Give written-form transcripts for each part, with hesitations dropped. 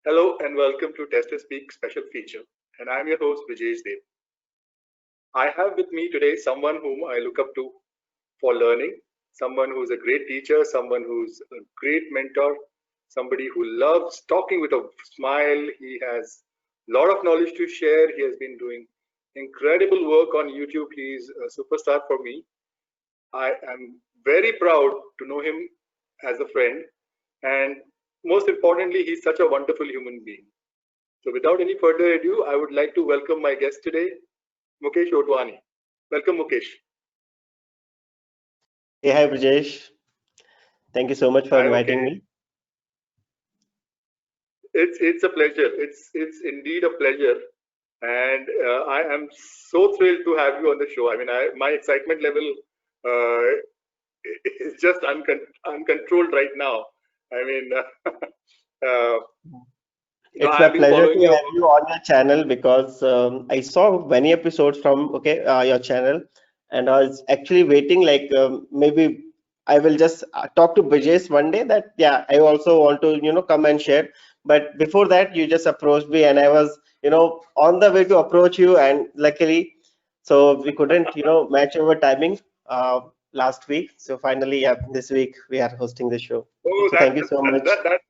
Hello and welcome to TesterSpeak special feature. And I'm your host, Brijesh Deb. I have with me today someone whom I look up to for learning, someone who's a great teacher, someone who's a great mentor, somebody who loves talking with a smile. He has a lot of knowledge to share. He has been doing incredible work on YouTube. He's a superstar for me. I am very proud to know him as a friend. And most importantly, he's such a wonderful human being. So without any further ado, I would like to welcome my guest today, Mukesh Otwani. Welcome, Mukesh. Hey, hi, Brijesh. Thank you so much for Hi, inviting Mukesh. me. It's a pleasure. It's indeed a pleasure, and I am so thrilled to have you on the show. I mean, my excitement level uh, is just uncontrolled right now. I mean, It's I my have been pleasure following to your have work. you on your channel because I saw many episodes from your channel, and I was actually waiting maybe I will just talk to Brijesh one day that yeah I also want to come and share. But before that, you just approached me, and I was on the way to approach you, and luckily, so we couldn't match our timing last week. So finally, yeah, this week we are hosting the show. Oh, So thank you so much. that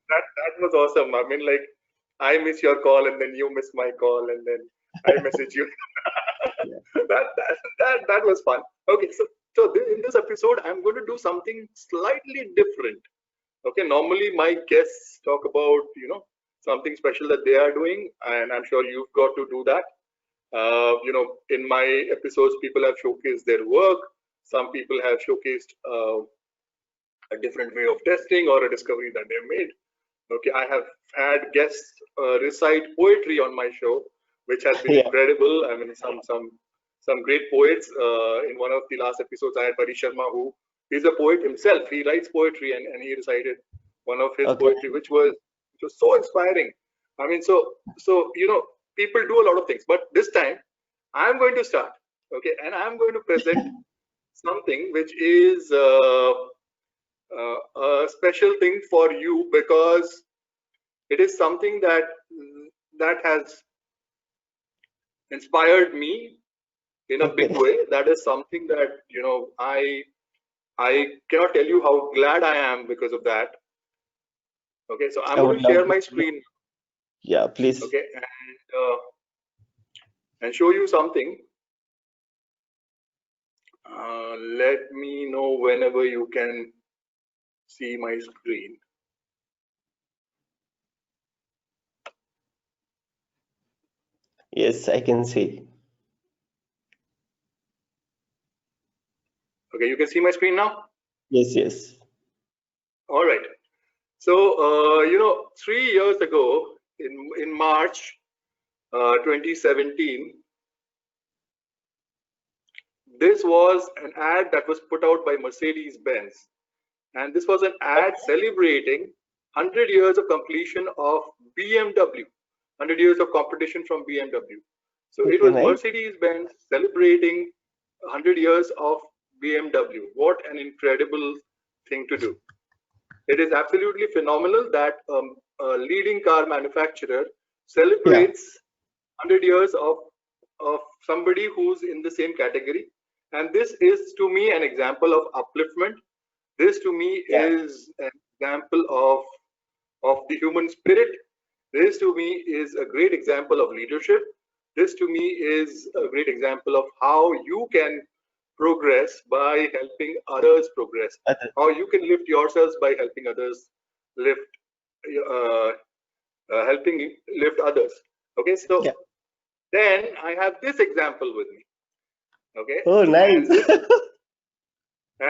was awesome. I mean, like, I miss your call, and then you miss my call, and then I message you. Yeah. That was fun. Okay, so in this episode, I'm going to do something slightly different. Okay, normally my guests talk about something special that they are doing, and I'm sure you've got to do that. In my episodes, people have showcased their work. Some people have showcased a different way of testing or a discovery that they made. Okay, I have had guests recite poetry on my show, which has been Yeah. incredible. I mean, some great poets. In one of the last episodes, I had Pari Sharma, who is a poet himself. He writes poetry, and he recited one of his Okay. poetry, which was so inspiring. I mean, so people do a lot of things, but this time I'm going to start. Okay, and I'm going to present something which is a special thing for you because it is something that has inspired me in a big Okay. way. That is something that I cannot tell you how glad I am because of that. Okay, so I'm I going would to love share to my see. screen. Yeah, please. Okay, and show you something. Let me know whenever you can see my screen. Yes, I can see. Okay, you can see my screen now. Yes, yes. All right. So 3 years ago in March 2017, this was an ad that was put out by Mercedes Benz, and this was an ad celebrating 100 years of completion of BMW, 100 years of competition from BMW. So it Okay, was nice. Mercedes Benz celebrating 100 years of BMW. What an incredible thing to do! It is absolutely phenomenal that a leading car manufacturer Yeah. celebrates 100 years of somebody who's in the same category. And this is to me an example of upliftment. This to me Yeah. is an example of the human spirit. This to me is a great example of leadership. This to me is a great example of how you can progress by helping others progress. Other. How you can lift yourselves by helping others lift, uh, helping lift others. Okay, so Yeah. then I have this example with me. Okay, Oh, nice.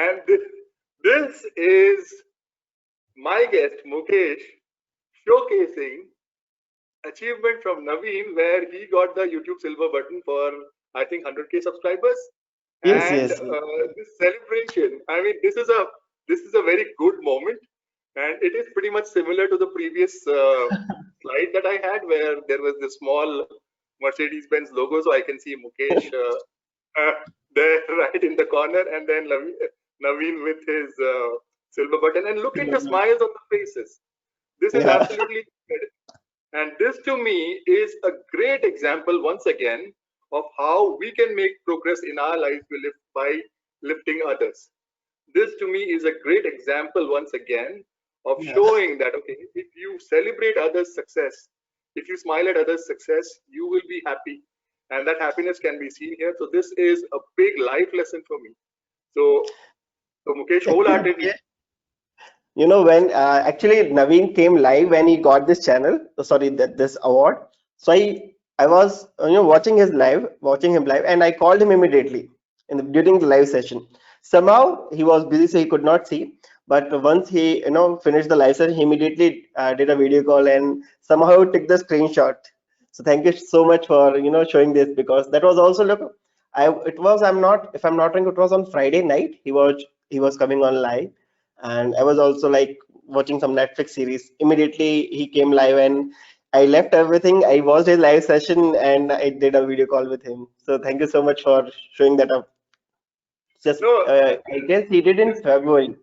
and this is my guest Mukesh showcasing achievement from Naveen, where he got the YouTube silver button for I think 100K subscribers, Yes, and yes. this celebration. I mean, this is a very good moment, and it is pretty much similar to the previous slide that I had, where there was this small Mercedes-Benz logo, so I can see Mukesh uh, there right in the corner, and then Naveen with his silver button, and look at the smiles on the faces. This is Yeah. absolutely incredible. And this to me is a great example once again of how we can make progress in our lives by lifting others. This to me is a great example once again of Yeah. showing that, okay, if you celebrate others' success, if you smile at others' success, you will be happy. And that happiness can be seen here. So this is a big life lesson for me. So, so Mukesh, wholeheartedly, Actually, when actually Naveen came live when he got this channel, sorry, that this award. So I was watching watching him live, and I called him immediately during the live session. Somehow he was busy, so he could not see. But once he finished the live session, he immediately did a video call and somehow took the screenshot. So thank you so much for showing this, because that was also, look, I'm not, if I'm not wrong, it was on Friday night. He was coming on live, and I was also like watching some Netflix series. Immediately he came live, and I left everything. I watched his live session and I did a video call with him. So thank you so much for showing that up. Just no, I guess he did in this, February.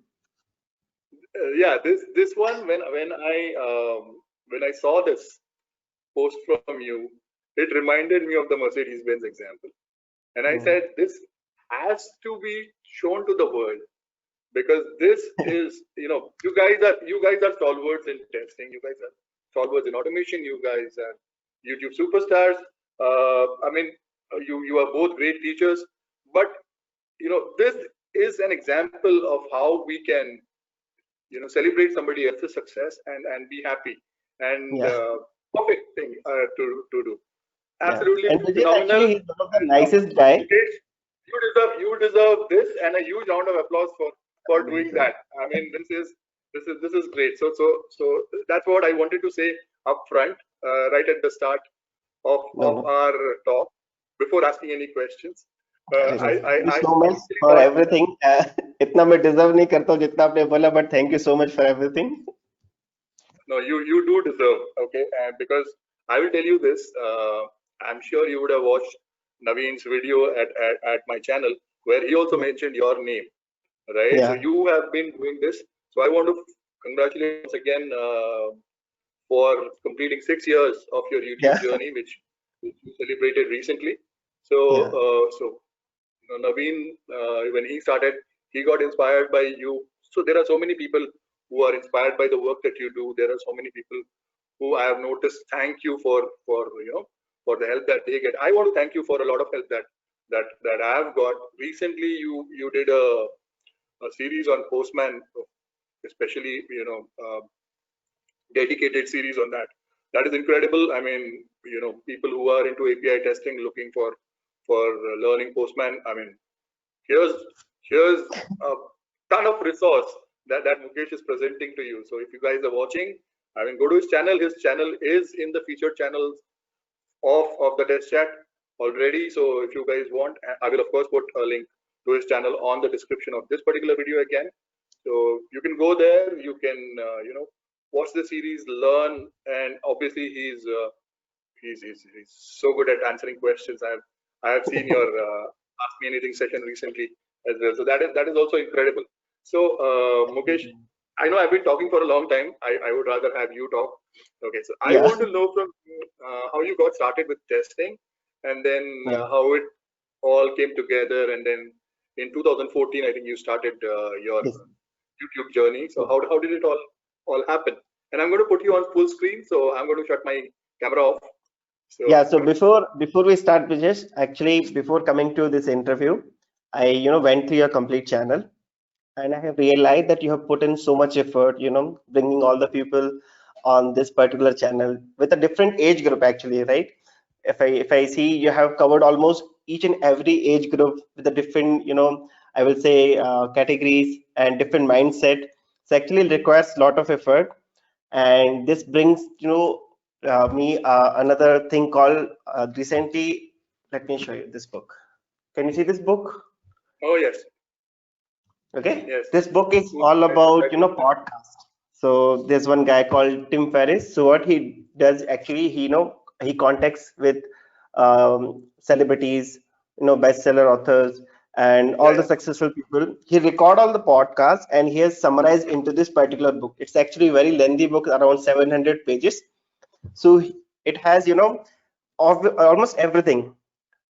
yeah, this one when I saw this post from you, it reminded me of the Mercedes-Benz example. And I Mm. said, this has to be shown to the world because this is, you guys are stalwarts in testing. You guys are stalwarts in automation. You guys are YouTube superstars. I mean, you are both great teachers, but this is an example of how we can celebrate somebody else's success and be happy and Yeah, perfect thing to do. yeah. Absolutely And Vijay, phenomenal. actually, he's one of the uh, nicest guy. Mukesh, you deserve this and a huge round of applause for doing that. I mean, this is great. So that's what I wanted to say up front, right at the start No, of no. our talk, before asking any questions. Uh, अरे, I, I thank you I so much totally for got everything. इतना मैं deserve नहीं करता हूँ जितना आपने बोला, but thank you so much for everything. no, you do deserve, okay, because I will tell you this. I'm sure you would have watched Naveen's video at my channel where he also Yeah, mentioned your name, right? So yeah, you have been doing this. So I want to congratulate you once again for completing 6 years of your YouTube yeah, journey, which you celebrated recently. So, yeah, Naveen, when he started, he got inspired by you. So there are so many people who are inspired by the work that you do. There are so many people who I have noticed thank you for the help that they get. I want to thank you for a lot of help that I have got. Recently, you did a series on Postman, especially dedicated series on that. That is incredible. I mean, people who are into API testing, looking for learning Postman. I mean, here's here's a ton of resource that Mukesh is presenting to you. So if you guys are watching, I mean, go to his channel. His channel is in the featured channels of the test chat already. So if you guys want, I will of course put a link to his channel on the description of this particular video again. So you can go there. You can watch the series, learn, and obviously he's so good at answering questions. I have seen your ask me anything session recently as well. So that is also incredible. So Mukesh, I know I've been talking for a long time. I would rather have you talk. Okay, so I yeah, want to know from you how you got started with testing, and then yeah. how it all came together, and then in 2014, I think you started your Yes. YouTube journey. So how did it all happen? And I'm going to put you on full screen, so I'm going to shut my camera off. So Yeah, so before we start, Brijesh, actually before coming to this interview, I went through your complete channel, and I have realized that you have put in so much effort, bringing all the people on this particular channel with a different age group actually, right? If I see, you have covered almost each and every age group with a different, I will say categories and different mindset. So actually it requires a lot of effort, and this brings me another thing called recently. Let me show you this book. Can you see this book? oh yes, Okay, yes. this book is Who's all about that? podcast. So there's one guy called Tim Ferriss. So what he does actually, he contacts with celebrities, bestseller authors, and Yeah, all the yeah. successful people. He record all the podcasts and he has summarized into this particular book. It's actually a very lengthy book, around 700 pages. So it has, almost everything,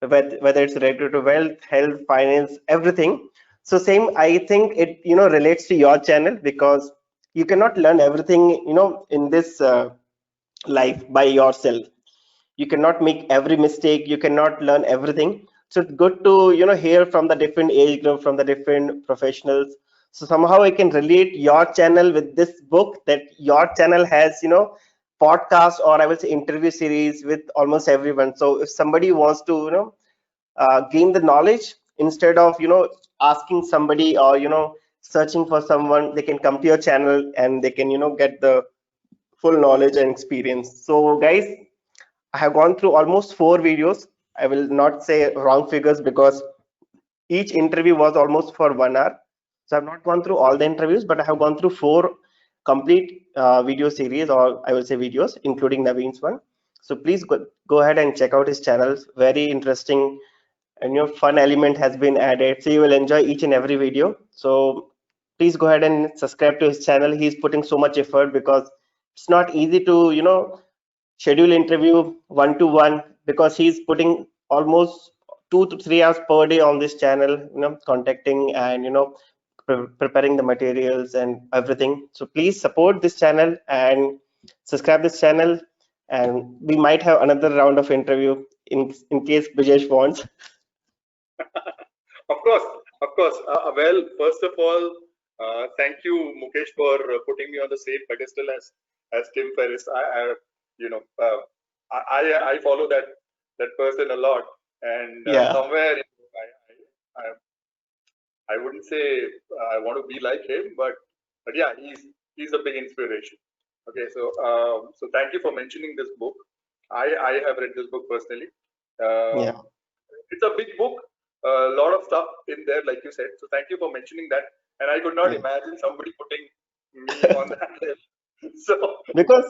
whether it's related to wealth, health, finance, everything. So same, I think it, relates to your channel, because you cannot learn everything, in this life by yourself. You cannot make every mistake, you cannot learn everything. So it's good to, hear from the different age group, from the different professionals. So somehow I can relate your channel with this book, that your channel has, podcast, or I will say interview series with almost everyone. So if somebody wants to, gain the knowledge, instead of, asking somebody, or, searching for someone, they can come to your channel and they can, get the full knowledge and experience. So guys, I have gone through almost 4 videos. I will not say wrong figures, because each interview was almost for 1 hour. So I've not gone through all the interviews, but I have gone through 4 complete video series, or I will say videos, including Naveen's one. So please go ahead and check out his channels. Very interesting, and your fun element has been added. So you will enjoy each and every video. So please go ahead and subscribe to his channel. He's putting so much effort, because it's not easy to, schedule interview one to one, because he's putting almost 2 to 3 hours per day on this channel, contacting and, preparing the materials and everything. So please support this channel and subscribe this channel, and we might have another round of interview in case Brijesh wants. Of course, of course. Well, first of all, thank you, Mukesh, for putting me on the same pedestal as Tim Ferriss. You know, I follow that person a lot, and Yeah, somewhere I wouldn't say I want to be like him, but yeah, he's a big inspiration. Okay, so thank you for mentioning this book. I have read this book personally. yeah. It's a big book, a lot of stuff in there, like you said. So thank you for mentioning that. And I could not Yeah. imagine somebody putting me on that level. So Because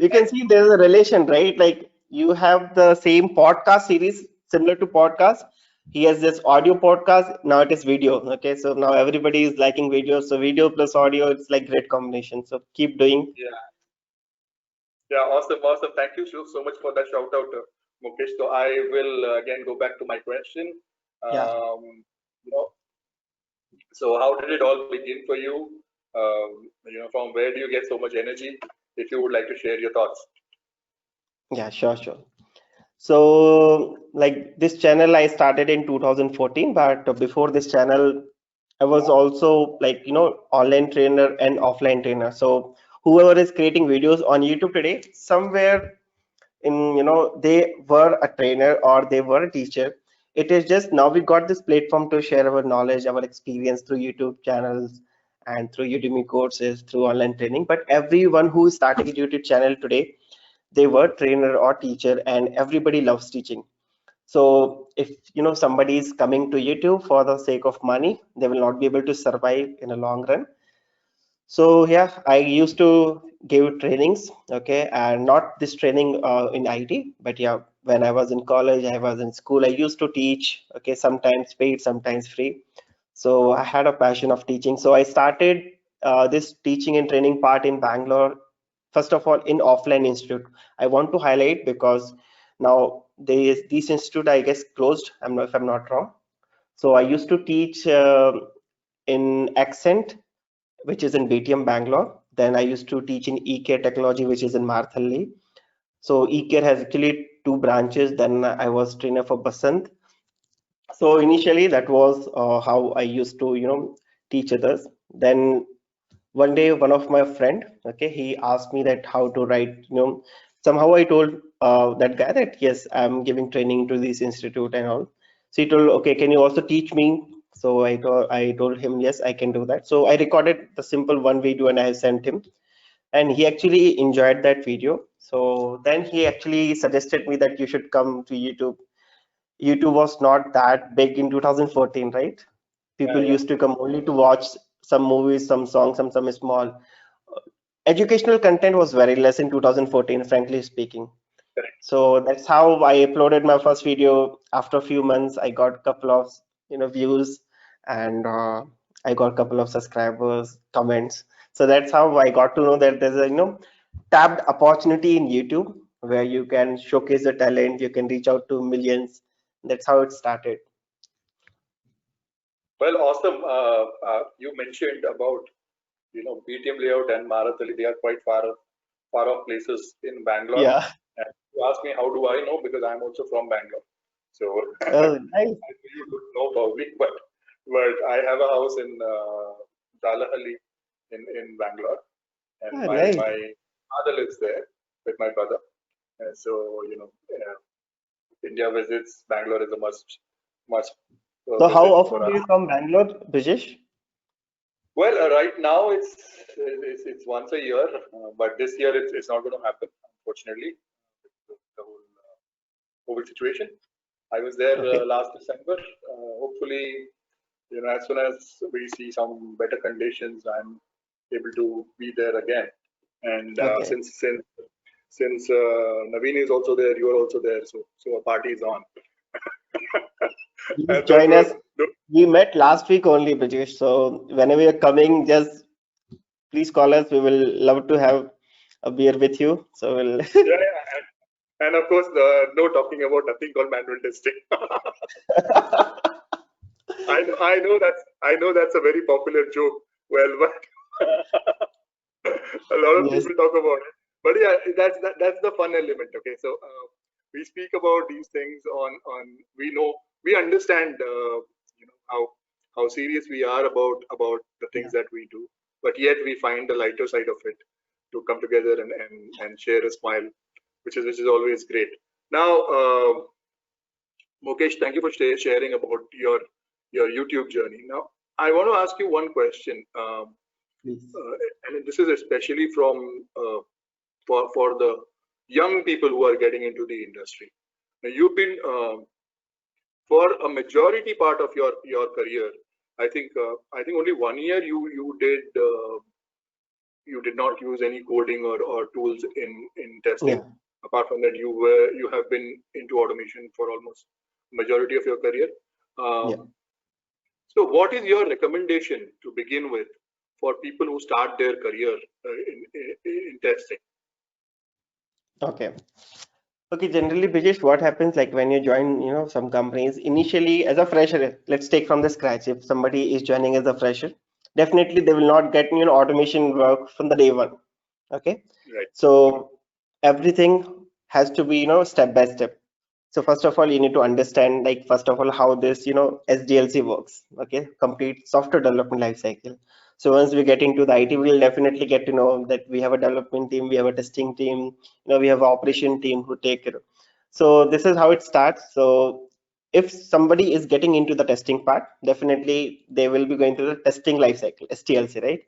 you can see there's a relation, right? Like you have the same podcast series similar to podcast. He has this audio podcast. Now it is video. Okay, so now everybody is liking video. So video plus audio, it's like great combination. So keep doing. yeah, yeah, awesome, awesome. Thank you so much for that shout out, Mukesh. So I will again go back to my question. Yeah. Um, you know, so how did it all begin for you? From where do you get so much energy? If you would like to share your thoughts. Yeah, sure, sure. So, like this channel I started in 2014, but before this channel, I was also like, online trainer and offline trainer. So, whoever is creating videos on YouTube today, somewhere in, they were a trainer or they were a teacher. It is just now we got this platform to share our knowledge, our experience through YouTube channels and through Udemy courses, through online training. But everyone who is starting a YouTube channel today, they were trainer or teacher, and everybody loves teaching. So if somebody is coming to YouTube for the sake of money, they will not be able to survive in a long run. So yeah, I used to give trainings, okay, and not this training in IT, but yeah, when I was in college, I was in school, I used to teach, okay, sometimes paid, sometimes free. So I had a passion of teaching. So I started this teaching and training part in Bangalore. First of all, in offline institute, I want to highlight, because now this institute, I guess, closed. I'm not, if I'm not wrong. So I used to teach in Accent, which is in BTM Bangalore. Then I used to teach in eCare Technology, which is in Marthalli. So eCare has actually 2 branches. Then I was trainer for Basant. So initially that was how I used to, teach others. Then one day, one of my friend, okay, he asked me that how to write, somehow I told that guy that yes, I'm giving training to this institute and all. So he told, okay, can you also teach me? So I told him yes, I can do that. So I recorded the simple one video and I sent him, and he actually enjoyed that video. So then he actually suggested me that you should come to YouTube. YouTube was not that big in 2014, right? Yeah, People yeah, used to come only to watch some movies, some songs, some small. Educational content was very less in 2014, frankly speaking. correct. So that's how I uploaded my first video. After a few months, I got a couple of views, and I got a couple of subscribers, comments. So that's how I got to know that there's a tapped opportunity in YouTube where you can showcase the talent, you can reach out to millions. That's how it started. Well, awesome. You mentioned about BTM layout and Marathali. They are quite far off places in Bangalore. Yeah. And you ask me how do I know, because I'm also from Bangalore. So Oh, nice. you would know probably, but I have a house in Dalahalli in Bangalore, and Oh, my nice. father lives there with my brother. So India visits Bangalore is a must So how visit often for do us. you come Bangalore, Brijesh? Well, right now it's once a year, but this year it's not going to happen, unfortunately, with the whole COVID situation. I was there Okay. last December. Hopefully, as soon as we see some better conditions, I'm able to be there again. And Okay. since Naveen is also there, you are also there, so a party is on. Please And join us. We met last week only, Brijesh. So whenever you're coming, just please call us. We will love to have a beer with you. So we'll yeah, yeah, and of course, no talking about nothing called manual testing. I know that's a very popular joke. Well, but a lot of yes. people talk about it. But yeah, that's the fun element. Okay, so we speak about these things on we know we understand how serious we are about the Yeah. things that we do, but yet we find the lighter side of it to come together and share a smile, which is always great. Now, Mukesh, thank you for sharing about your YouTube journey. Now, I want to ask you one question, Please. and this is especially from for the young people who are getting into the industry. Now, you've been for a majority part of your career. I think only 1 year you did not use any coding or tools in testing. Yeah. Apart from that, you have been into automation for almost majority of your career. Yeah. Um, so, what is your recommendation to begin with for people who start their career in testing? Okay. Okay, generally, Brijesh, what happens like when you join, some companies initially as a fresher, let's take from the scratch. If somebody is joining as a fresher, definitely they will not get, automation work from the day one. Okay. Right. So everything has to be, step by step. So first of all, you need to understand, like, first of all, how this, SDLC works. Okay. Complete software development life cycle. So once we get into the IT, we'll definitely get to know that we have a development team, we have a testing team, we have an operation team who take care. So this is how it starts. So if somebody is getting into the testing part, definitely they will be going through the testing life cycle, STLC, right?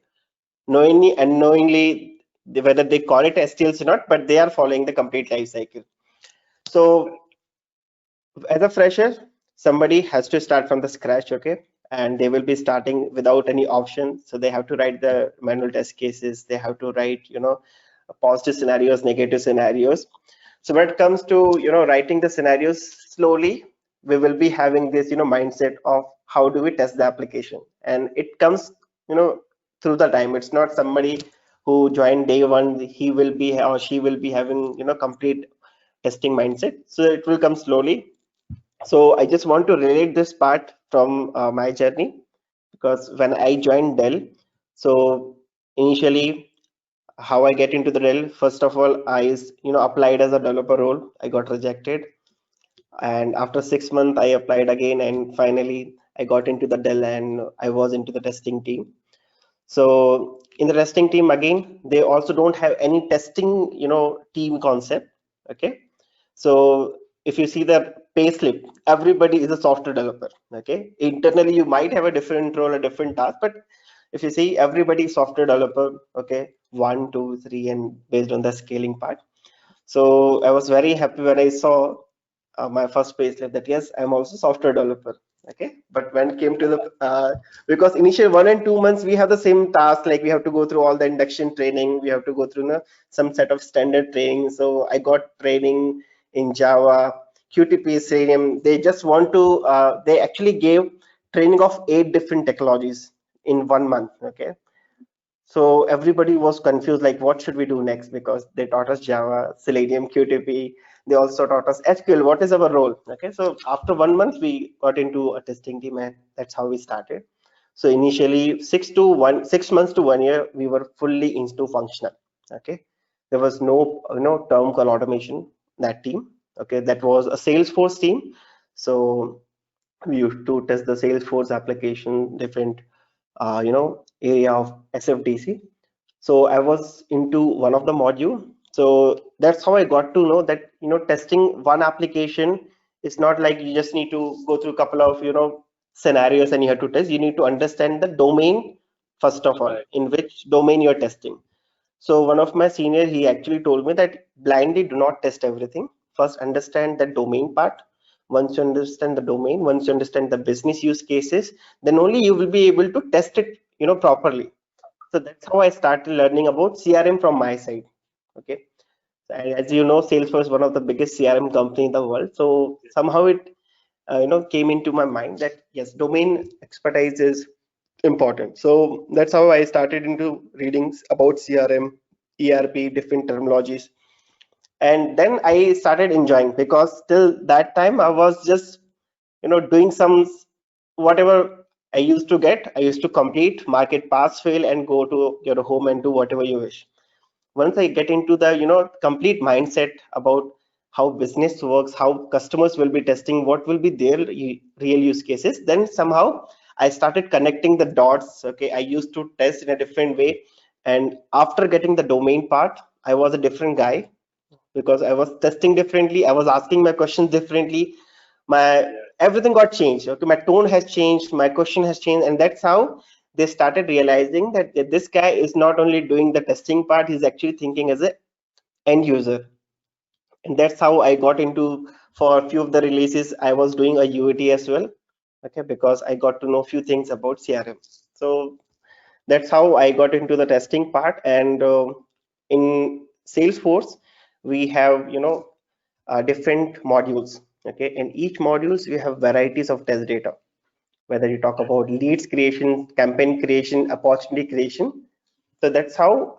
Knowingly, unknowingly, whether they call it STLC or not, but they are following the complete life cycle. So as a fresher, somebody has to start from the scratch, okay? And they will be starting without any option. So they have to write the manual test cases. They have to write, positive scenarios, negative scenarios. So when it comes to, writing the scenarios slowly, we will be having this, mindset of how do we test the application. And it comes, through the time. It's not somebody who joined day one, he will be or she will be having, complete testing mindset. So it will come slowly. So I just want to relate this part from my journey because when I joined Dell, so initially how I get into the Dell, first of all, I applied as a developer role. I got rejected, and after 6 months, I applied again, and finally I got into the Dell and I was into the testing team. So in the testing team again, they also don't have any testing, team concept. Okay. So if you see the payslip, everybody is a software developer. Okay. Internally, you might have a different role, a different task, but if you see everybody is software developer, okay, one, two, three, and based on the scaling part. So I was very happy when I saw my first payslip that yes, I'm also software developer. Okay, but when it came to the because initial 1 and 2 months we have the same task, like we have to go through all the induction training, we have to go through some set of standard training. So I got training in Java, QTP, Selenium. They just want to they actually gave training of 8 different technologies in 1 month. Okay, So everybody was confused, like what should we do next? Because they taught us Java, Selenium, QTP. They also taught us SQL. What is our role? Okay, so after 1 month, we got into a testing team, and that's how we started. So initially, 6 months to 1 year, we were fully into functional. Okay, there was no term called automation. That team. Okay, that was a Salesforce team. So we used to test the Salesforce application, different area of SFDC. So I was into one of the module. So that's how I got to know that testing one application is not like you just need to go through a couple of scenarios and you have to test. You need to understand the domain first of all, Right. in which domain you're testing. So one of my senior, he actually told me that blindly do not test everything. First understand the domain part. Once you understand the domain, once you understand the business use cases, then only you will be able to test it properly. So that's how I started learning about CRM from my side. Okay. And as you know, Salesforce is one of the biggest CRM company in the world. So somehow it came into my mind that yes, domain expertise is important. So that's how I started into readings about CRM, ERP, different terminologies. And then I started enjoying, because till that time I was just doing some whatever I used to get. I used to complete, market, pass, fail, and go to your home and do whatever you wish. Once I get into the complete mindset about how business works, how customers will be testing, what will be their real use cases, then somehow I started connecting the dots. Okay, I used to test in a different way, and after getting the domain part, I was a different guy, because I was testing differently, I was asking my questions differently, my Yeah. everything got changed. Okay, my tone has changed, my question has changed, and that's how they started realizing that this guy is not only doing the testing part, he's actually thinking as a end user. And that's how I got into, for a few of the releases I was doing a UAT as well. Okay, because I got to know a few things about CRM. So that's how I got into the testing part. And in Salesforce, we have different modules. Okay, in each modules we have varieties of test data, whether you talk about leads creation, campaign creation, opportunity creation. So that's how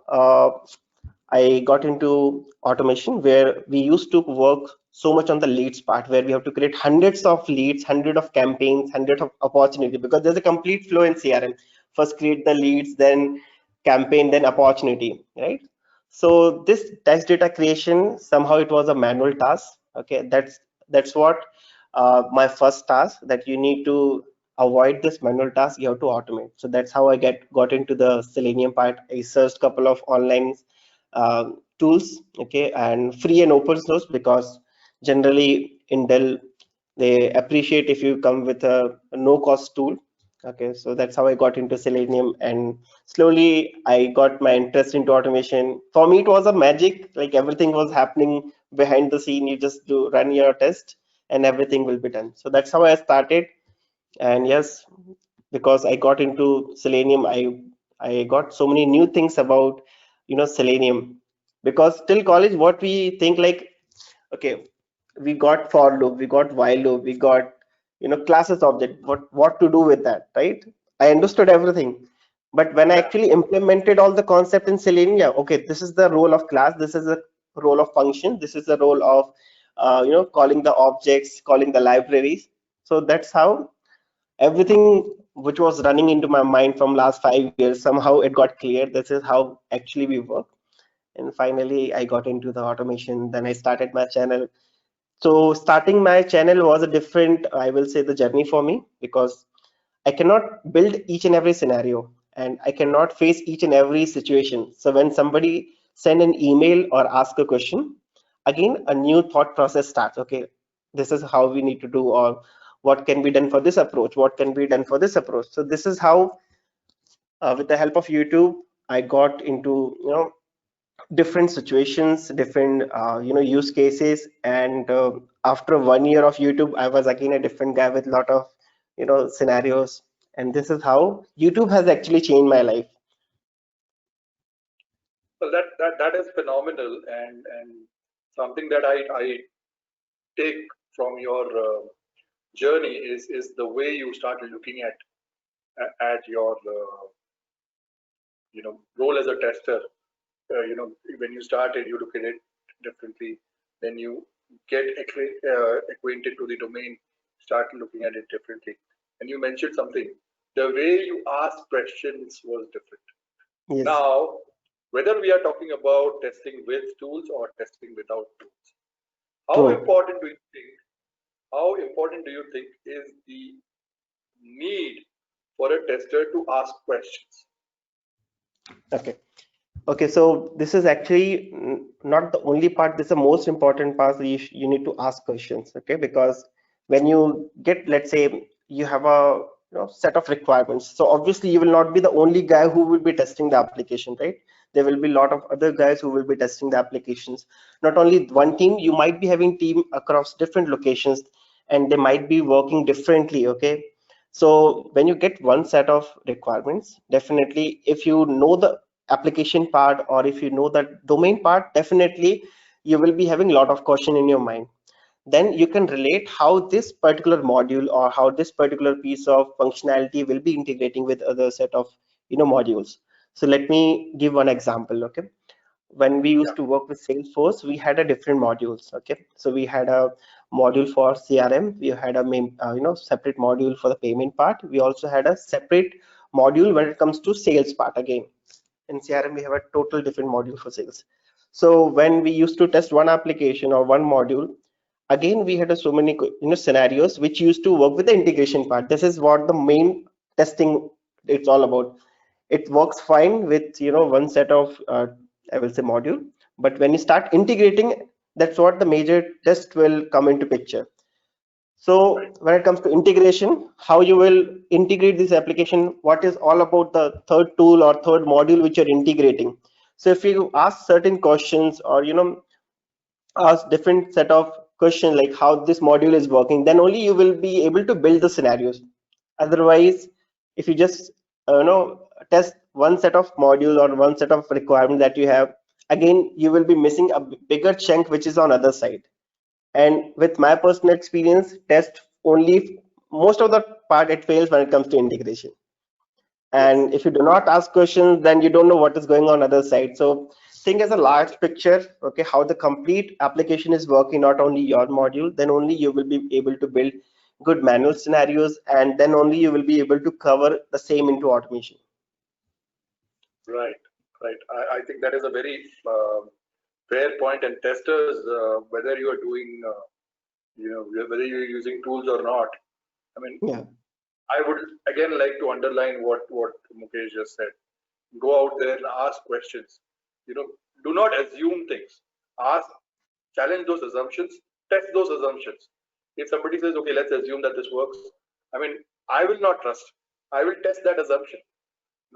I got into automation, where we used to work so much on the leads part, where we have to create hundreds of leads, hundred of campaigns, hundred of opportunity, because there's a complete flow in CRM. First create the leads, then campaign, then opportunity, right? So this test data creation, somehow it was a manual task. Okay, that's what my first task, that you need to avoid this manual task, you have to automate. So that's how I got into the Selenium part. I searched couple of online tools, okay, and free and open source, because generally in Dell they appreciate if you come with a no cost tool. Okay, so that's how I got into Selenium, and slowly I got my interest into automation. For me, it was a magic, like everything was happening behind the scene. You just do run your test and everything will be done. So that's how I started. And yes, because I got into Selenium, I got so many new things about Selenium. Because till college, what we think, like, okay, we got for loop, we got while loop, we got classes object. What to do with that, right? I understood everything, but when I Yeah. actually implemented all the concept in Selenium, yeah, okay, this is the role of class, this is the role of function, this is the role of calling the objects, calling the libraries. So that's how everything which was running into my mind from last 5 years, somehow it got clear. This is how actually we work. And finally I got into the automation, then I started my channel. So starting my channel was a different, I will say, the journey for me, because I cannot build each and every scenario, and I cannot face each and every situation. So when somebody send an email or ask a question, again a new thought process starts. Okay, this is how we need to do, or what can be done for this approach, what can be done for this approach. So this is how, with the help of YouTube, I got into different situations, different use cases. And after 1 year of YouTube, I was again a different guy with a lot of scenarios. And this is how YouTube has actually changed my life. Well, that is phenomenal, and something that I take from your journey is the way you started looking at your role as a tester. When you started, you look at it differently. Then you get acquainted to the domain, start looking at it differently. And you mentioned something. The way you ask questions was different. Yes. Now, whether we are talking about testing with tools or testing without tools, how True. important do you think? How important do you think is the need for a tester to ask questions? Okay. Okay, so this is actually not the only part. This is the most important part. You need to ask questions, okay? Because when you get, let's say, you have a set of requirements. So obviously, you will not be the only guy who will be testing the application, right? There will be a lot of other guys who will be testing the applications. Not only one team, you might be having team across different locations, and they might be working differently, okay? So when you get one set of requirements, definitely, if you know the application part or if you know that domain part, definitely you will be having a lot of question in your mind. Then you can relate how this particular module or how this particular piece of functionality will be integrating with other set of modules. So let me give one example. Okay, when we Yeah, used to work with Salesforce, we had a different modules. Okay, so we had a module for CRM, we had a separate module for the payment part, we also had a separate module when it comes to sales part. Again, in CRM we have a total different module for sales. So when we used to test one application or one module, again we had so many scenarios which used to work with the integration part. This is what the main testing it's all about. It works fine with one set of I will say module, but when you start integrating, that's what the major test will come into picture. right, So when it comes to integration, how you will integrate this application, what is all about the third tool or third module which you're integrating. So if you ask certain questions or ask different set of questions like how this module is working, then only you will be able to build the scenarios. Otherwise, if you just test one set of module or one set of requirement that you have, again you will be missing a bigger chunk which is on other side. And with my personal experience, test only most of the part it fails when it comes to integration. yes, And if you do not ask questions, then you don't know what is going on other side. So think as a large picture, okay, how the complete application is working, not only your module, then only you will be able to build good manual scenarios, and then only you will be able to cover the same into automation. right, right. I think that is a very fair point. And testers, whether you are doing, whether you're using tools or not, I mean, Yeah. I would again like to underline what Mukesh just said. Go out there and ask questions. You know, do not assume things. Ask, challenge those assumptions, test those assumptions. If somebody says, okay, let's assume that this works, I mean, I will not trust. I will test that assumption.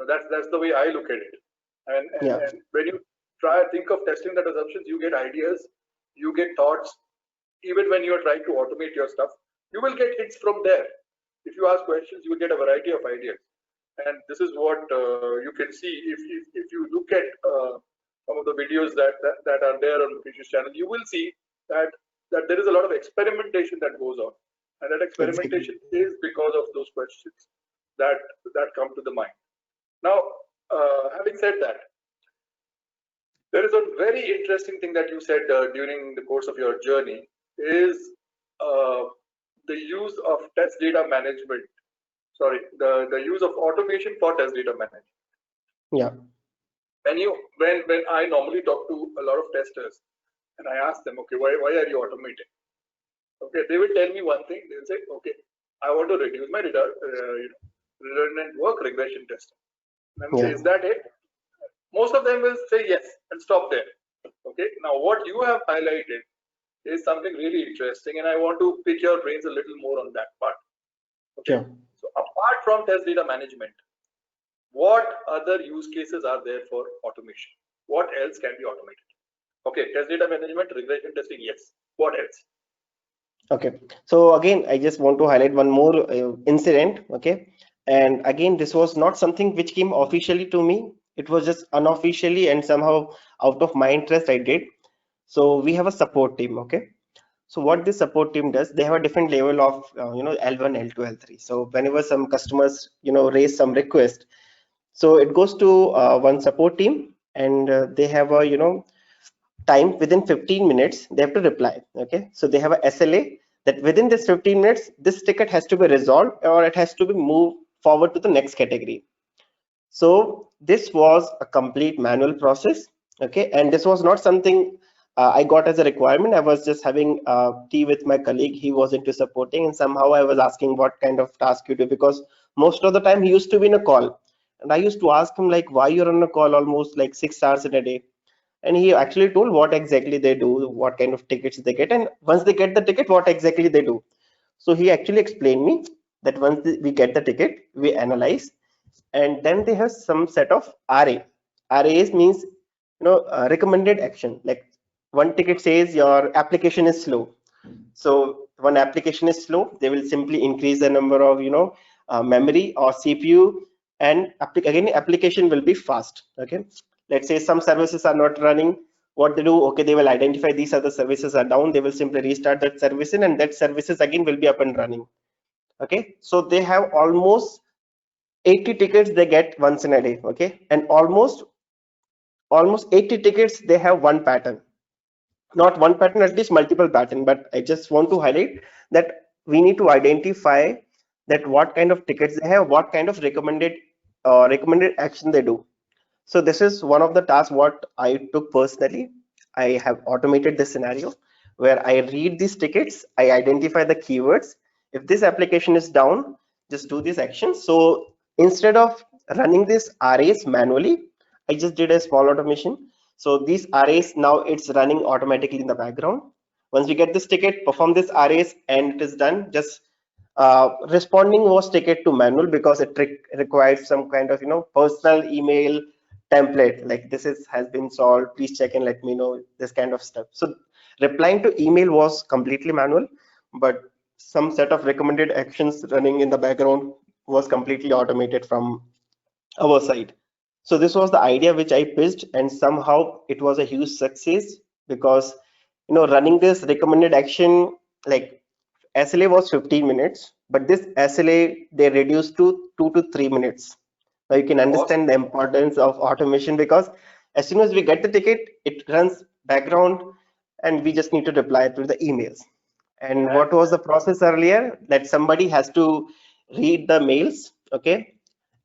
That's the way I look at it. Yeah. And when you try think of testing that assumptions, you get ideas, you get thoughts. Even when you are trying to automate your stuff, you will get hits from there. If you ask questions, you will get a variety of ideas. And this is what you can see if you look at some of the videos that are there on Mukesh's channel. You will see that there is a lot of experimentation that goes on, and that Exactly. experimentation is because of those questions that come to the mind. Now, having said that, there is a very interesting thing that you said during the course of your journey is uh, the use of test data management. Sorry, the use of automation for test data management. Yeah. When I normally talk to a lot of testers and I ask them, okay, why are you automating? Okay, they will tell me one thing. They'll say, okay, I want to reduce my redundant work regression testing. And I say, Yeah. is that it? Most of them will say yes and stop there. Okay, now what you have highlighted is something really interesting, and I want to pick your brains a little more on that part. Okay, Sure. so apart from test data management, what other use cases are there for automation? What else can be automated? Okay, test data management, regression testing, yes. What else? Okay, so again, I just want to highlight one more incident. Okay, and again, this was not something which came officially to me. It was just unofficially and somehow out of my interest I did. So we have a support team. Okay, so what this support team does, they have a different level of L1, L2, L3. So whenever some customers raise some request, So it goes to one support team, and they have a time within 15 minutes they have to reply. Okay, so they have a SLA that within this 15 minutes this ticket has to be resolved or it has to be moved forward to the next category. So this was a complete manual process. Okay, and this was not something I got as a requirement. I was just having tea with my colleague. He was into supporting, and somehow I was asking what kind of task you do, because most of the time he used to be in a call, and I used to ask him like, why you're on a call almost like 6 hours in a day? And he actually told what exactly they do, what kind of tickets they get, and once they get the ticket, what exactly they do. So he actually explained me that once we get the ticket, we analyze, and then they have some set of RA. RAs means recommended action. Like one ticket says your application is slow. So one application is slow, they will simply increase the number of memory or CPU, and again application will be fast. Okay, let's say some services are not running. What they do? Okay, they will identify these other services are down. They will simply restart that service, and that services again will be up and running. Okay, so they have almost 80 tickets they get once in a day. Okay, and almost 80 tickets they have one pattern, not one pattern, at least multiple pattern. But I just want to highlight that we need to identify that what kind of tickets they have, what kind of recommended action they do. So this is one of the tasks what I took personally. I have automated this scenario where I read these tickets, I identify the keywords. If this application is down, just do this action. So instead of running this RAs manually, I just did a small automation. So these RAs now it's running automatically in the background. Once we get this ticket, perform this RAs, and it is done. Just responding was ticket to manual because it requires some kind of personal email template, like this is has been solved, please check and let me know, this kind of stuff. So replying to email was completely manual, but some set of recommended actions running in the background was completely automated from our side. So this was the idea which I pitched, and somehow it was a huge success, because running this recommended action, like SLA was 15 minutes, but this SLA they reduced to 2 to 3 minutes. Now you can Awesome. understand the importance of automation, because as soon as we get the ticket, it runs background and we just need to reply to the emails. And And what was the process earlier? That somebody has to read the mails, okay?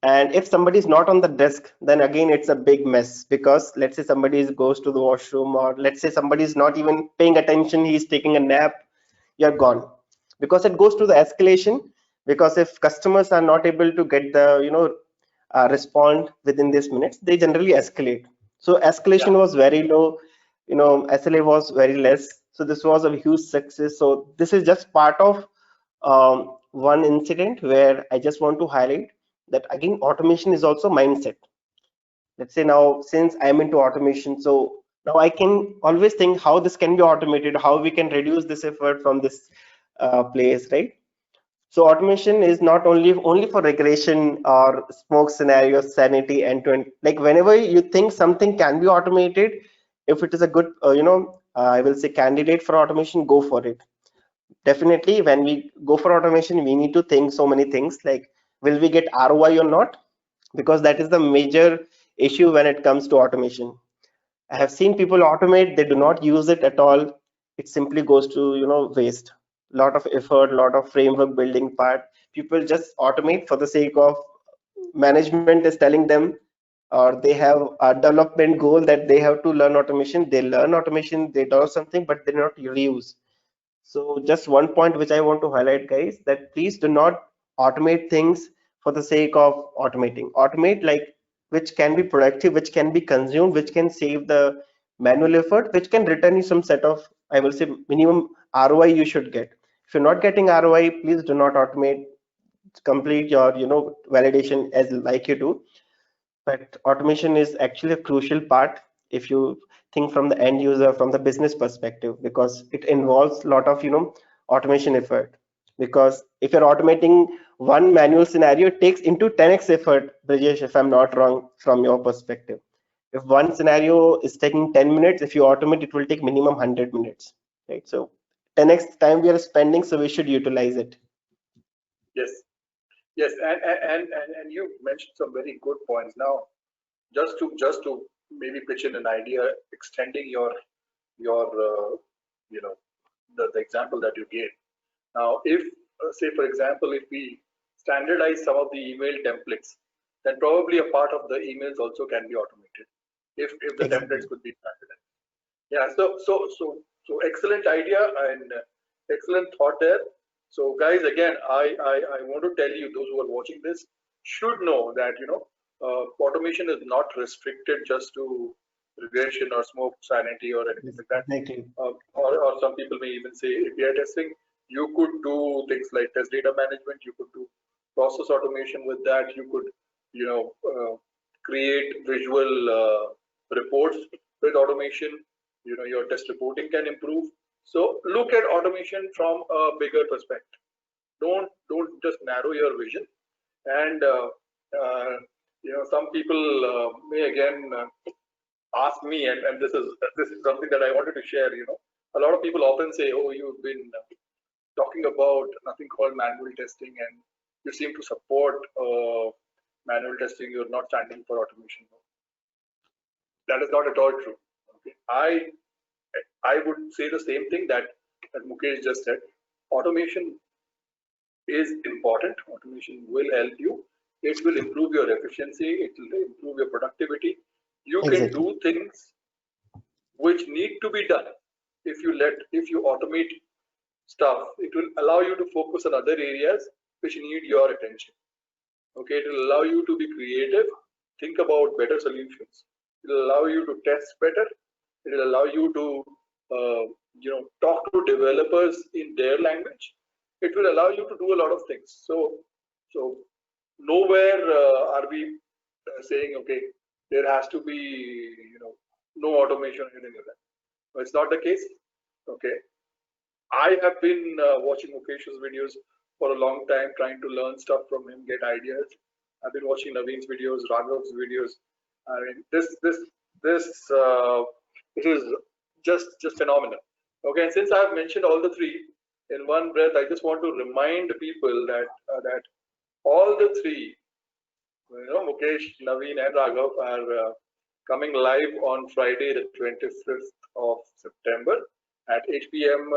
And if somebody is not on the desk, then again it's a big mess, because let's say somebody goes to the washroom, or let's say somebody is not even paying attention, he's taking a nap, you're gone. Because it goes to the escalation, because if customers are not able to get the respond within these minutes, they generally escalate. So yeah, escalation was very low, SLA was very less. So this was a huge success. So this is just part of one incident where I just want to highlight that again automation is also mindset. Let's say now, since I'm into automation, so now I can always think how this can be automated, how we can reduce this effort from this place, right? So automation is not only for regression or smoke scenarios, sanity, end to end. Like whenever you think something can be automated, if it is a good, I will say candidate for automation, go for it. Definitely, when we go for automation, we need to think so many things like, will we get ROI or not? Because that is the major issue when it comes to automation. I yeah, have seen people automate, they do not use it at all. It simply goes to, waste. Lot of effort, lot of framework building part. People just automate for the sake of management is telling them, or they have a development goal that they have to learn automation. They learn automation, they do something, but they not reuse. So just one point which I want to highlight, guys, that please do not automate things for the sake of automating. Automate like which can be productive, which can be consumed, which can save the manual effort, which can return you some set of, I will say, minimum ROI you should get. If you're not getting ROI, please do not automate. Complete your, validation as like you do. But automation is actually a crucial part if you think from the end user, from the business perspective, because it involves a lot of automation effort. Because if you're automating one manual scenario, it takes into 10x effort, Brijesh, if I'm not wrong, from your perspective. If one scenario is taking 10 minutes, if you automate, it will take minimum 100 minutes, right? So 10x time we are spending, so we should utilize it. yes. Yes, and you mentioned some very good points. Now, just to maybe pitch in an idea, extending your the example that you gave. Now, if say for example, if we standardize some of the email templates, then probably a part of the emails also can be automated if the templates Exactly. could be standardized. Yeah, so excellent idea and excellent thought there. So guys, again, I want to tell you, those who are watching this should know that automation is not restricted just to regression or smoke sanity or anything like that. Exactly. Or some people may even say API testing. You could do things like test data management. You could do process automation with that. You could create visual reports with automation. Your test reporting can improve. So look at automation from a bigger perspective. Don't just narrow your vision. And some people may again ask me, and this is something that I wanted to share. A lot of people often say, oh, you've been talking about nothing called manual testing, and you seem to support manual testing. You're not standing for automation. That is not at all true. Okay. I would say the same thing that Mukesh just said. Automation is important. Automation will help you. It will improve your efficiency. It will improve your productivity. You can Exactly. do things which need to be done. If you automate stuff, it will allow you to focus on other areas which need your attention. Okay, it will allow you to be creative, think about better solutions. It will allow you to test better. It will allow you to talk to developers in their language. It will allow you to do a lot of things. So nowhere are we saying, okay, there has to be no automation or anything like that. No, it's not the case. Okay, I have been watching Mukesh's videos for a long time, trying to learn stuff from him, get ideas. I've been watching Naveen's videos, Raghav's videos. I mean, this is just phenomenal. Okay, and since I've mentioned all the three in one breath, I just want to remind people that all the three, Mukesh, Naveen, and Raghav are coming live on Friday, the 25th of September at 8 p.m.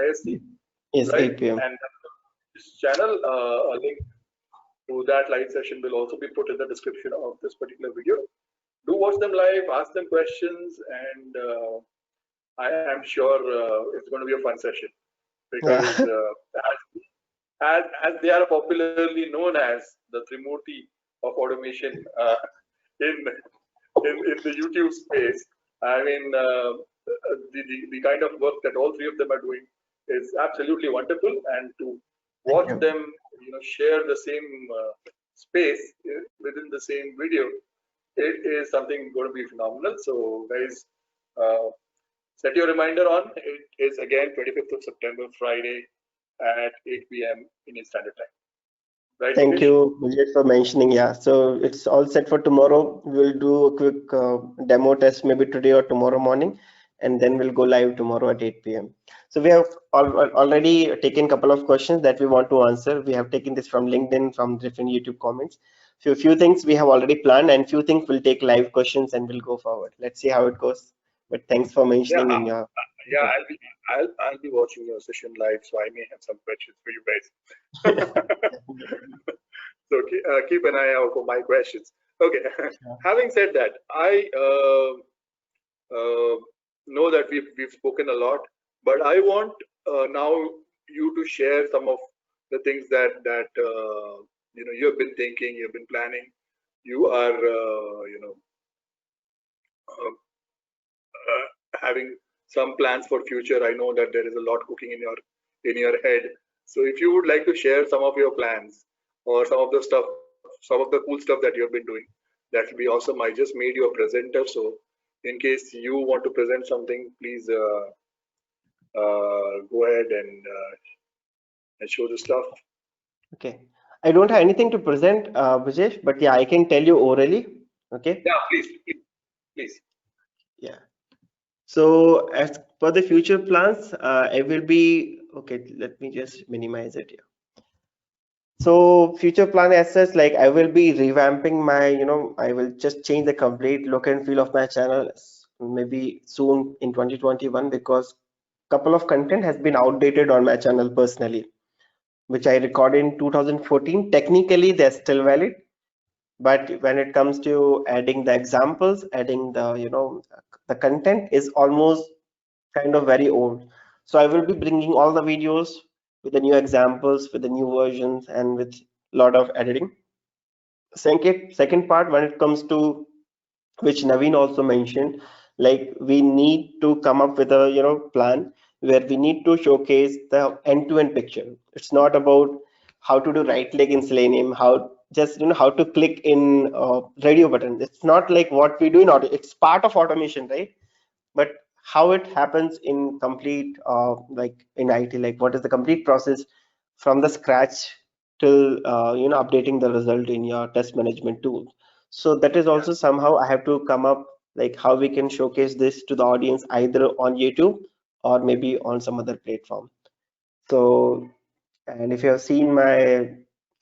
IST, Yes, right? 8 p.m. And this channel, a link to that live session will also be put in the description of this particular video. Do watch them live, ask them questions, and I am sure it's going to be a fun session Yeah. because as they are popularly known as the Trimurti of automation in, in the YouTube space. I mean, the kind of work that all three of them are doing is absolutely wonderful, and to Thank watch you. them, share the same space within the same video, it is something going to be phenomenal. So, guys, uh, set your reminder on. It is again 25th of September, Friday at 8 p.m. Indian Standard Time. Right, Thank Mukesh? you, Brijesh, for mentioning. Yeah, so it's all set for tomorrow. We'll do a quick demo test maybe today or tomorrow morning, and then we'll go live tomorrow at 8 p.m. So we have already taken a couple of questions that we want to answer. We have taken this from LinkedIn, from different YouTube comments. So a few things we have already planned, and few things we'll take live questions and we'll go forward. Let's see how it goes. But thanks for Yeah, mentioning in your. yeah. I'll be watching your session live, so I may have some questions for you guys. So keep an eye out for my questions. Okay. Having said that, I know that we've spoken a lot, but I want now you to share some of the things that you have been thinking, you've been planning. You are uh, having some plans for future. I know that there is a lot cooking in your head. So if you would like to share some of your plans or some of the stuff, some of the cool stuff that you have been doing, that will be awesome. I just made you a presenter, so in case you want to present something, please go ahead and show the stuff. Okay. I don't have anything to present, Brijesh, but yeah, I can tell you orally. Okay. Yeah, please. Yeah. So as per the future plans, I will be okay. Let me just minimize it here. So future plan as such, like I will be revamping my, I will just change the complete look and feel of my channel maybe soon in 2021, because couple of content has been outdated on my channel personally, which I recorded in 2014. Technically, they're still valid, but when it comes to adding the examples, adding the, the content is almost kind of very old. So I will be bringing all the videos with the new examples, with the new versions, and with a lot of editing. Second part, when it comes to which Naveen also mentioned, like we need to come up with a plan where we need to showcase the end-to-end picture. It's not about how to do right click in Selenium, how just how to click in radio button. It's not like what we do in auto. It's part of automation, right? But how it happens in complete like in IT, like what is the complete process from the scratch till updating the result in your test management tool. So that is Yeah. also somehow I have to come up like how we can showcase this to the audience either on YouTube or maybe on some other platform. So, and if you have seen my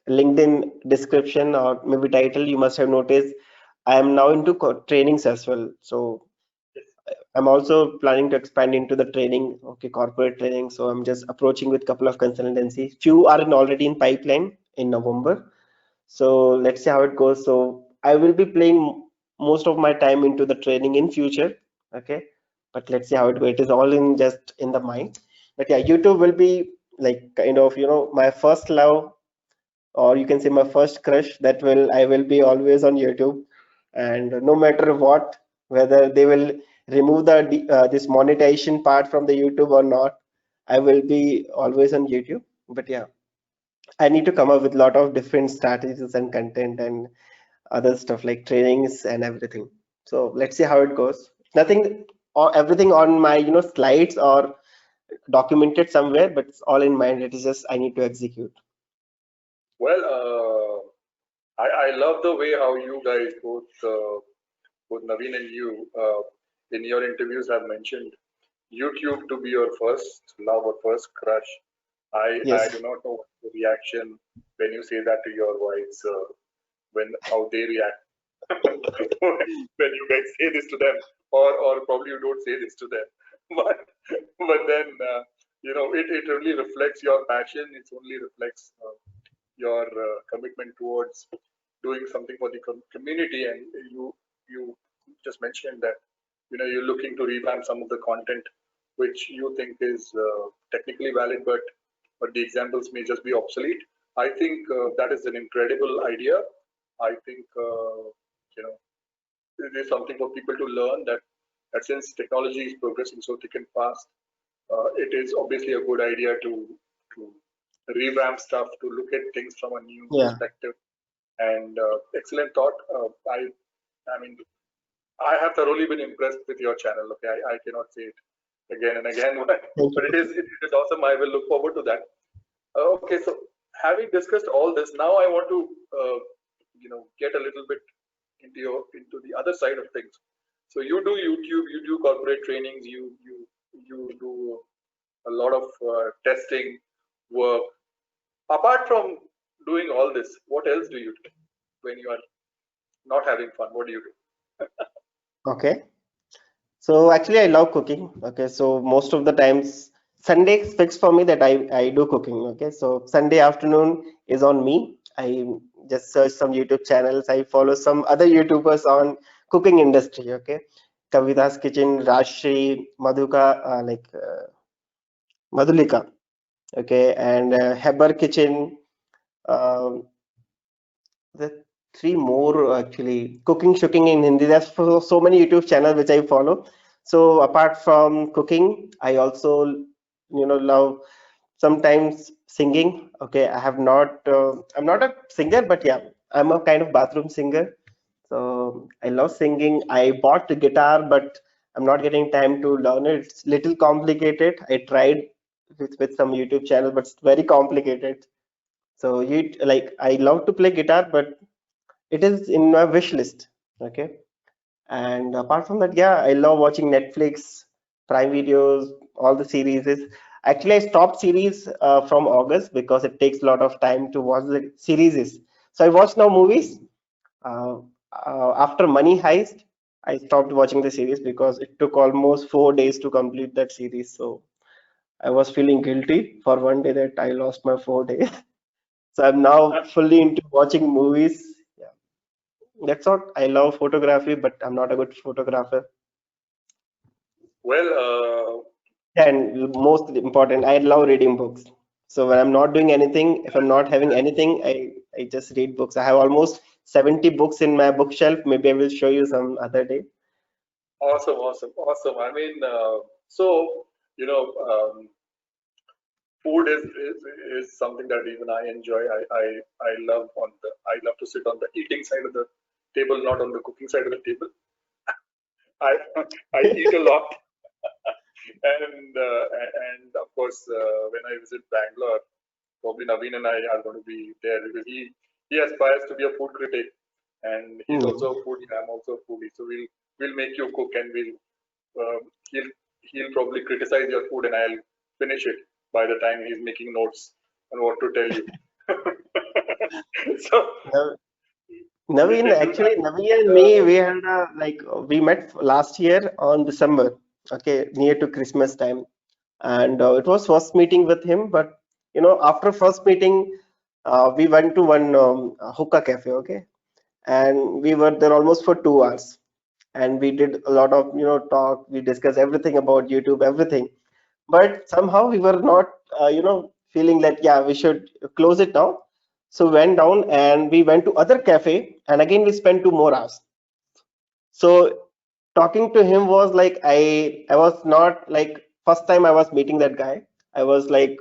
LinkedIn description or maybe title, you must have noticed I am now into trainings as well. So I'm also planning to expand into the training, okay, corporate training. So I'm just approaching with couple of consultancies. Few are already in pipeline in November. So let's see how it goes. So I will be playing most of my time into the training in future, okay. But let's see how it goes. It is all in just in the mind. But yeah, YouTube will be like kind of my first love, or you can say my first crush. That will I will be always on YouTube, and no matter what, whether they will remove the this monetization part from the YouTube or not, I will be always on YouTube. But yeah, I need to come up with a lot of different strategies and content and other stuff like trainings and everything. So let's see how it goes. Nothing or everything on my slides or documented somewhere, but it's all in mind. It is just I need to execute. Well, I love the way how you guys both Naveen and you, in your interviews have mentioned YouTube to be your first love or first crush. I Yes. do not know what the reaction when you say that to your wives, when how they react when you guys say this to them, or probably you don't say this to them, but then it only reflects your passion. It only reflects your commitment towards doing something for the community, and you just mentioned that you're looking to revamp some of the content which you think is technically valid, but the examples may just be obsolete. I think that is an incredible idea. I think you know it is something for people to learn that since technology is progressing so thick and fast, it is obviously a good idea to revamp stuff, to look at things from a new Yeah. perspective. And excellent thought. I mean, I have thoroughly been impressed with your channel. Okay, I cannot say it again and again, Thank but you. it is awesome. I will look forward to that. Okay, so having discussed all this, now I want to get a little bit into the other side of things. So you do YouTube, you do corporate trainings, you do a lot of testing work. Apart from doing all this, what else do you do when you are not having fun? What do you do? Okay. So actually, I love cooking. Okay, so most of the times Sunday is fixed for me that I do cooking. Okay, so Sunday afternoon is on me. I just search some YouTube channels. I follow some other YouTubers on cooking industry. Okay, Kavita's Kitchen, Rashri, Madhuka, Madhulika. Okay, and Heber Kitchen. Um, the three more actually cooking shooking in Hindi. There's so many YouTube channels which I follow. So apart from cooking, I also love sometimes singing. Okay, I have not. I'm not a singer, but yeah, I'm a kind of bathroom singer. So I love singing. I bought the guitar, but I'm not getting time to learn it. It's little complicated. I tried with some YouTube channel, but it's very complicated. So you like I love to play guitar, but it is in my wish list. Okay, and apart from that, yeah, I love watching Netflix, Prime Videos, all the series. Actually, I stopped series from August because it takes a lot of time to watch the series. So I watch now movies. Uh, After Money Heist, I stopped watching the series because it took almost 4 days to complete that series. So I was feeling guilty for one day that I lost my 4 days. So I'm now fully into watching movies. Yeah, that's what I love photography, but I'm not a good photographer. Well, And most important, I love reading books. So when I'm not doing anything, if I'm not having anything, I just read books. I have almost 70 books in my bookshelf. Maybe I will show you some other day. awesome, awesome, awesome. I mean, so you know, food is something that even I enjoy. I love I love to sit on the eating side of the table, not on the cooking side of the table. I I eat a lot, and of course, when I visit Bangalore, probably Naveen and I are going to be there because he aspires to be a food critic, and he's Hmm. also a foodie. I'm also a foodie, so we'll make you cook, and he'll he'll probably criticize your food, and I'll finish it by the time he's making notes on what to tell you. So Now, we Naveen, can do actually, that. Naveen and me, Uh, we had we met last year on December, okay, near to Christmas time, and it was first meeting with him. But after first meeting, we went to one hookah cafe, okay, and we were there almost for 2 hours, and we did a lot of talk. We discussed everything about YouTube, everything, but somehow we were not feeling that yeah, we should close it now. So went down and we went to other cafe, and again we spent 2 more hours. So talking to him was like I was not like first time I was meeting that guy. I was like,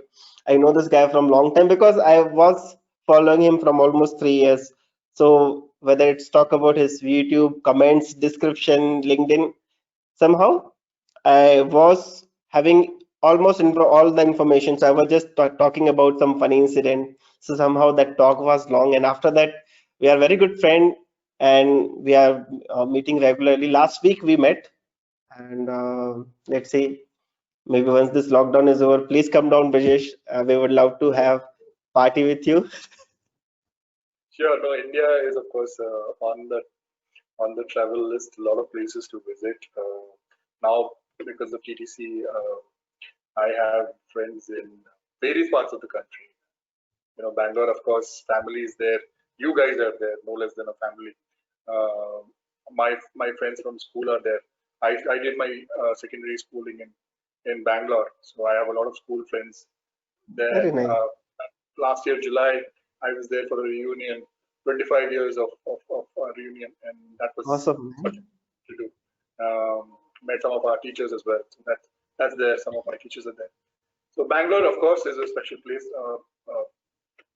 I know this guy from long time because I was following him from almost 3 years. So whether it's talk about his YouTube comments, description, LinkedIn, somehow I was having almost all the information. So I was just talking about some funny incident. So somehow that talk was long, and after that, we are very good friend, and we are meeting regularly. Last week we met, and let's see. Maybe once this lockdown is over, please come down, Brijesh. We would love to have party with you. sure, no, India is of course on the travel list. A lot of places to visit. Now because of TTC, I have friends in various parts of the country. Bangalore, of course, family is there. You guys are there, no less than a family. Uh, my friends from school are there. I did my secondary schooling in Bangalore, so I have a lot of school friends there. Very nice. Last year, July, I was there for a reunion, 25 years of a reunion, and that was Awesome, such man. a to do. Met some of our teachers as well. So that's there. Some of my teachers are there. So Bangalore, of course, is a special place.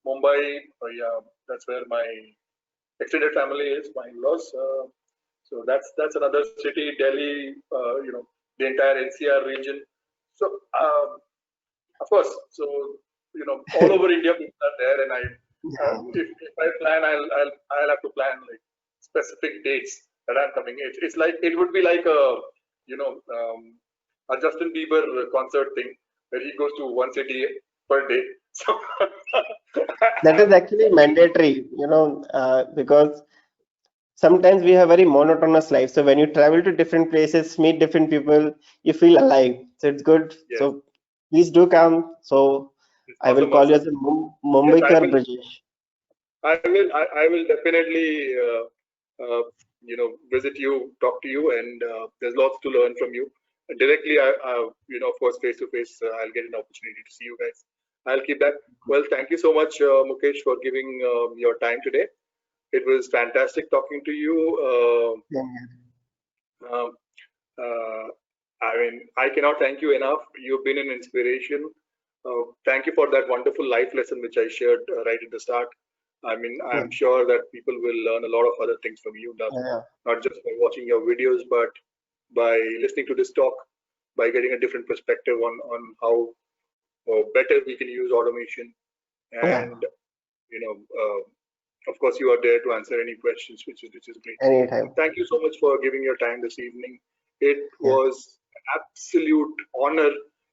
Mumbai, yeah, that's where my extended family is, my in-laws. So that's another city. Delhi, the entire NCR region. So of course, so all over India people are there, and Yeah. if I plan, I'll have to plan like specific dates that I'm coming. It's like it would be like you know a Justin Bieber concert thing where he goes to one city per day. So That is actually mandatory, because sometimes we have very monotonous life. So when you travel to different places, meet different people, you feel alive. So it's good. yes, So please do come. So it's I will awesome, call you awesome. as a Yes, Mumbaikar Brajesh. I will definitely visit you, talk to you, and there's lots to learn from you. Directly, of course, face to face, I'll get an opportunity to see you guys. I'll keep that. Well, thank you so much, Mukesh, for giving your time today. It was fantastic talking to you. Yeah, Um, uh, I mean, I cannot thank you enough. You've been an inspiration. Thank you for that wonderful life lesson which I shared right at the start. I mean, yeah, I'm sure that people will learn a lot of other things from you, yeah, not just by watching your videos, but by listening to this talk, by getting a different perspective on how better we can use automation. yeah. And you know, of course, you are there to answer any questions, which is great. And Anytime. thank you so much for giving your time this evening. It Yeah. was an absolute honor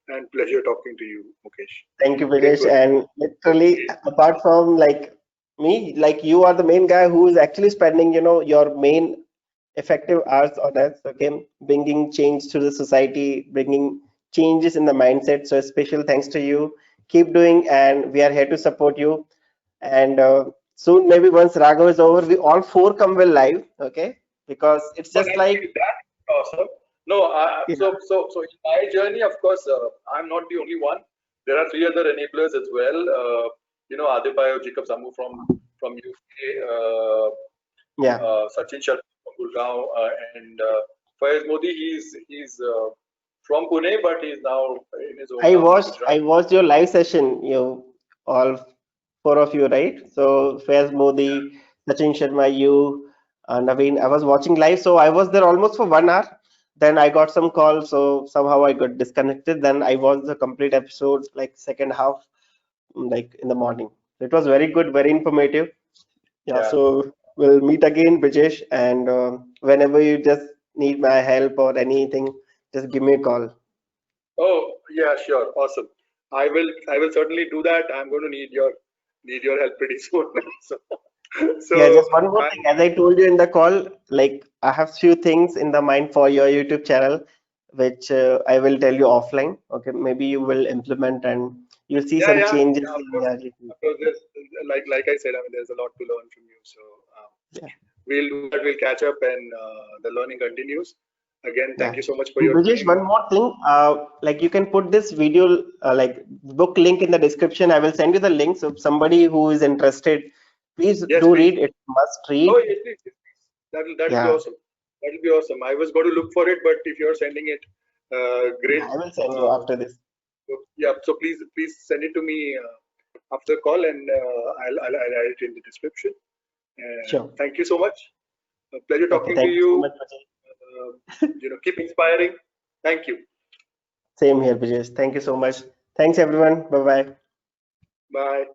and pleasure talking to you, Mukesh. Thank you, It Brijesh. was And literally, apart from like me, like you are the main guy who is actually spending, your main effective hours on us, okay, bringing change to the society, bringing changes in the mindset. So, a special thanks to you. Keep doing, and we are here to support you. And soon, maybe once Raghav is over, we all four come well live, okay, because it's oh, just like, that's awesome. No, yeah, so in my journey, of course, I'm not the only one. There are three other enablers as well. Adebayo Jacob Samu from UK, yeah. Sachin Sharma from Gurgaon, and Faiz Modi. He's from Pune, but he's now in his hometown in Gujarat. I watched your live session, all four of you, right? So Faiz Modi, Sachin Sharma, you, Naveen. I was watching live, so I was there almost for 1 hour. Then I got some calls, so somehow I got disconnected. Then I watched the complete episode, like second half, like in the morning. It was very good, very informative. Yeah, Yeah. so we'll meet again, Brijesh, and whenever you just need my help or anything, just give me a call. Oh, yeah, sure. Awesome. I will certainly do that. I'm going to need your help pretty soon. so, Yeah, so just one more thing. As I told you in the call, like I have few things in the mind for your YouTube channel, which I will tell you offline. Okay, maybe you will implement and you'll see yeah, some yeah, changes yeah. Of in course, your YouTube. of course. There's like I said. I mean, there's a lot to learn from you. So um, Yeah, we'll do that. We'll catch up, and the learning continues. Again, thank yeah. you so much for And your Brijesh, time. one more thing. Like you can put this video, like book link in the description. I will send you the link. So if somebody who is interested, please Yes, do please. read. It must Oh, read. yes, please. Yes, please. That'll be Yeah, awesome. That'll be awesome. I was going to look for it, but if you're sending it, yeah. great. I will send you Uh, after this. so, yeah. So please send it to me after the call, and I'll add it in the description. And Sure. thank you so much. A pleasure Okay. talking to Thank you you. so much, Brijesh. Keep inspiring. Thank you. Same here, Brijesh. Thank you so much. Thanks, everyone. Bye bye. Bye.